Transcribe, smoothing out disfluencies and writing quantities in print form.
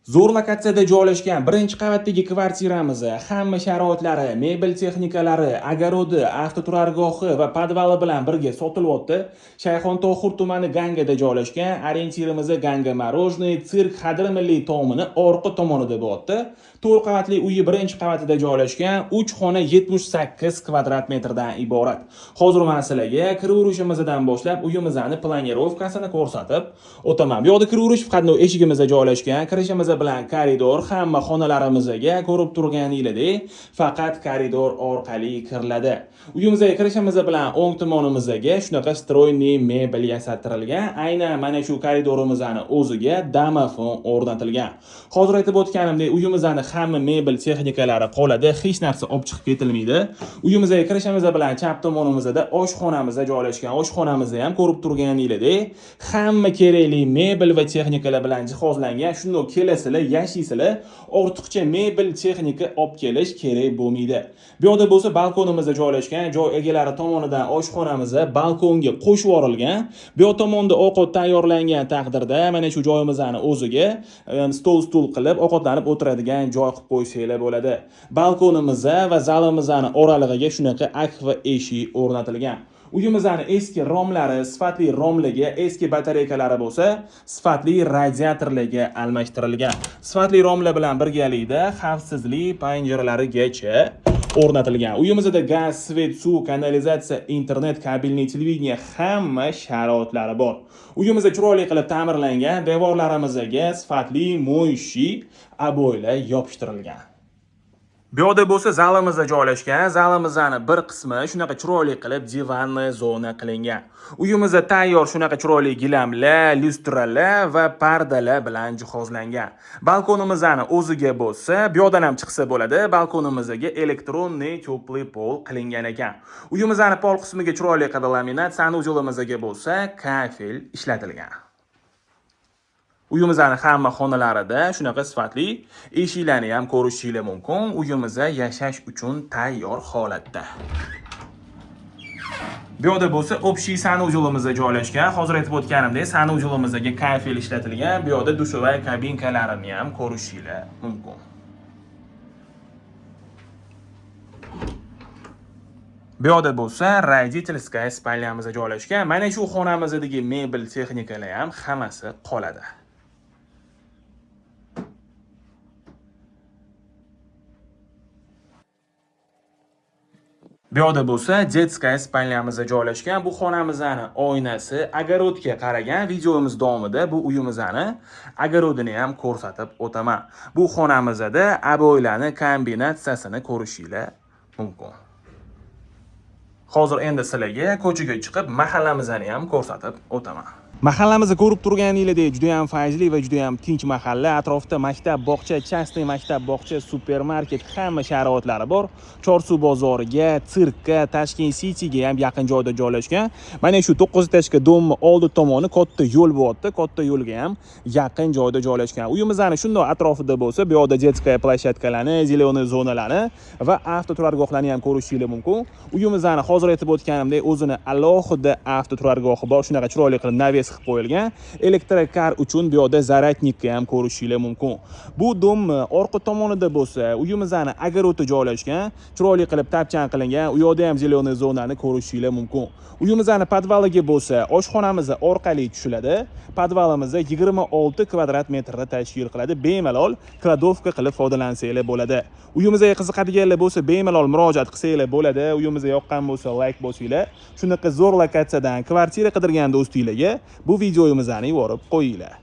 Zo'r lokatsiyada joylashgan birinchi qavatdagi kvartiramiz hamma sharoitlari, mebel texnikalari, agorodi, avtoturargohi va podvali bilan birga sotilyapti. Shayxontohur tumani Gangada joylashgan, orientirimiz Ganga Morojnoy sirk Xadr milliy tomini orqa tomonida bo'lyapti. 4 qavatli uyi birinchi qavatida joylashgan, 3 xona 78 kvadrat metrdan iborat. Hozir men sizlarga kiraverishimizdan boshlab uyimizni planirovkasini ko'rsatib o'taman. Bu yerda kiraverish faqat eshigimizda joylashgan, kirishimiz bilan koridor, hamma xonalarimizga ko'rib turganingizdek, faqat koridor orqali kiriladi. Uyimizga kirishimiz bilan o'ng tomonimizga shunaqa stroyniy mebel yasattirilgan. Aynan mana shu koridorimizning o'ziga domofon o'rnatilgan. Hozir aytib o'tganimdek, uyimizning hamma mebel texnikalari qoladi, hech narsa olib chiqib ketilmaydi. Uyimizga kirishimiz bilan chap tomonimizda oshxonamiz joylashgan. Oshxonamizni ham ko'rib turganingizdek, hamma kerakli mebel va texnikalar bilan jihozlangan. Shunday kelasizlar, yashaysizlar, ortiqcha mebel texnika olib kelish kerak bo'lmaydi. Bu yerda bo'lsa balkonimizda joylashgan, joy egalari tomonidan oshxonamiz balkonga qo'shib yuborilgan. Bu yer tomonda ovqat tayyorlangan taqdirda mana shu joyimizning o'ziga stol qilib ovqatlanib o'tiradigan joy qilib qo'ysanglar bo'ladi. Balkonimiz va zalimizning oralig'iga shunaqa akva eshik o'rnatilgan. Uyimizning eski romlari sifatli romlarga, eski batareykalari bo'lsa, sifatli radiatorlarga almashtirilgan. Sifatli romlar bilan birgalikda xavfsizlik panjaralarigacha o'rnatilgan. Uyimizda gaz, svet, suv, kanalizatsiya, internet, kabelli televideniya hamma sharoitlari bor. Uyimizda chiroyli qilib ta'mirlangan, devorlarimizga sifatli mo'yshi aboylar yopishtirilgan. Bu yerda bo'lsa zalimizda joylashgan, zalimizning bir qismi shunaqa chiroyli qilib divanli zona qilingan. Uyimizda tayyor shunaqa chiroyli gilamlar, lyustralar va pardalar bilan jihozlangan. Balkonimizning o'ziga bo'lsa, bu yerdan ham chiqsa bo'ladi, balkonimizga elektronniy tepli pol qilingan ekan. Uyimizning pol qismiga chiroyli qilib laminat, sanujolimizga bo'lsa kafel ishlatilgan. Uyimizning hamma xonalarida shunaqa sifatli eshiklarni ham ko'rishingiz mumkin. Uyimizda yashash uchun tayyor holatda. Bu yerda bo'lsa общий sanujolimizda joylashgan. Hozir aytib o'tganimdek, sanujolimizga kafel ishlatilgan. Bu yerda dushovay kabinkalarini ham ko'rishingiz mumkin. Bu yerda bo'lsa родительская spalnyamizda joylashgan. Mana shu xonamizdagi mebel texnikalar ham hammasi qoladi. Bu yerda bo'lsa детская spalnyamizda joylashgan. Bu xonamizning oynasi agorodga qaragan. Videomiz davomida bu uyimizning agorodini ham ko'rsatib o'taman. Bu xonamizda aboylarni kombinatsiyasini ko'rishingiz mumkin. Hozir endi sizlarga ko'chaga chiqib mahallamizni ham ko'rsatib o'taman. Mahallamizni ko'rib turganingizdek, juda ham fayzli va juda ham tinch mahalla. Atrofda maktab, bog'cha, частный maktab, bog'cha, supermarket, hamma sharoitlari bor. Chorsu bozoriga, sirkka, Tashkent Cityga ham yaqin joyda joylashgan. Mana shu 9 tashka domni oldi tomoni katta yo'l bo'lyapti. Katta yo'lga ham yaqin joyda joylashgan. Uyimizning shunday atrofida bo'lsa, bu yerda детская площадкаларni, zelenoy zonalarni va avtoturargohlarni ham ko'rishingiz mumkin. Uyimizning hozir aytib o'tganimdek, o'zini alohida avtoturargohi bor. Shunaqa chiroyli qilib naves qilib qo'yilgan. Elektrokar uchun bu yerda zaratnikka ham ko'rishingiz mumkin. Bu dom orqa tomonida bo'lsa, uyimizning agorodi joylashgan, chiroyli qilib tapchan qilingan. U yerda ham zelenoy zonani ko'rishingiz mumkin. Uyimizning podvaliga bo'lsa, oshxonamiz orqali tushiladi. Podvalimiz 26 kvadrat metrda tashkil qiladi. Bemalol kladovka qilib foydalansanglar bo'ladi. Uyimizga qiziqadiganlar bo'lsa, bemalol murojaat qilsanglar bo'ladi. Uyimizga yoqqan bo'lsa, like bosinglar. Shunaqa zo'r lokatsiyadan kvartira qidirgan do'stinglarga bu videomizni yuborib qo'yinglar.